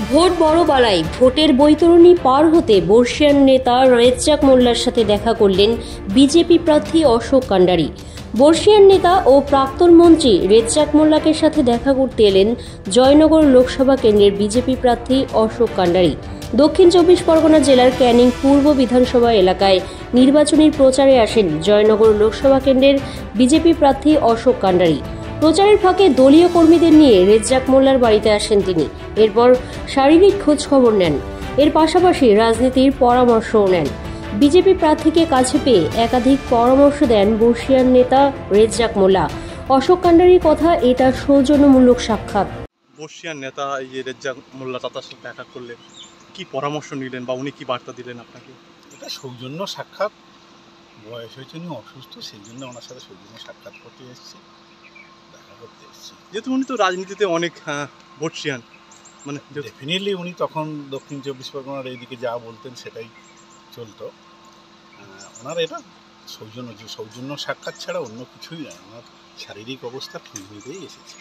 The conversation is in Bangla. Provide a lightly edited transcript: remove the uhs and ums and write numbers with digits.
ভোট বড়বালায় ভোটের বৈতরণী পার হতে বর্ষিয়ান নেতা রেজ্জাক মোল্লার সাথে দেখা করলেন বিজেপি প্রার্থী অশোক কান্ডারি। বর্ষিয়ান নেতা ও প্রাক্তন মন্ত্রী রেজ্জাক মোল্লাকে সাথে দেখা করতে এলেন জয়নগর লোকসভা কেন্দ্রের বিজেপি প্রার্থী অশোক কান্ডারি। দক্ষিণ 24 পরগনা জেলার ক্যানিং পূর্ব বিধানসভা এলাকায় নির্বাচনী প্রচারে আসেন জয়নগর লোকসভা কেন্দ্রের বিজেপি প্রার্থী অশোক কান্ডারি। প্রচারের ফাঁকে দলীয় কর্মীদের নিয়ে রেজ্জাক মোল্লার বাড়িতে আসেন তিনি। এরপর শারীরিক খোঁজ খবর নেন, এর পাশাপাশি রাজনীতির পরামর্শও নেন। বিজেপি প্রার্থীকে কাছে পেয়ে একাধিক পরামর্শ দেন বর্ষিয়ান নেতা রেজ্জাক মোল্লা। অশোক কান্ডারির কথা, এটা সৌজন্যমূলক সাক্ষাৎ। বর্ষিয়ান নেতা এই যে রেজ্জাক মোল্লা তার সাথে দেখা করলেন, কি পরামর্শ নিলেন বা উনি কি বার্তা দিলেন আপনাকে? এটা সৌজন্য সাক্ষাৎ। বয়স হয়েছে, উনি অসুস্থ, সেই জন্য ওনার সাথে সৌজন্য সাক্ষাৎ করতে এসেছি, দেখা করতে এসেছি। যেহেতু উনি তো রাজনীতিতে অনেক বর্ষিয়ান, মানে ডেফিনেটলি উনি তখন দক্ষিণ 24 পরগনার এইদিকে যা বলতেন সেটাই চলতো। ওনার এটা সৌজন্য সাক্ষাৎ ছাড়া অন্য কিছুই নয়, ওনার শারীরিক অবস্থা খোঁজ নিতেই এসেছে।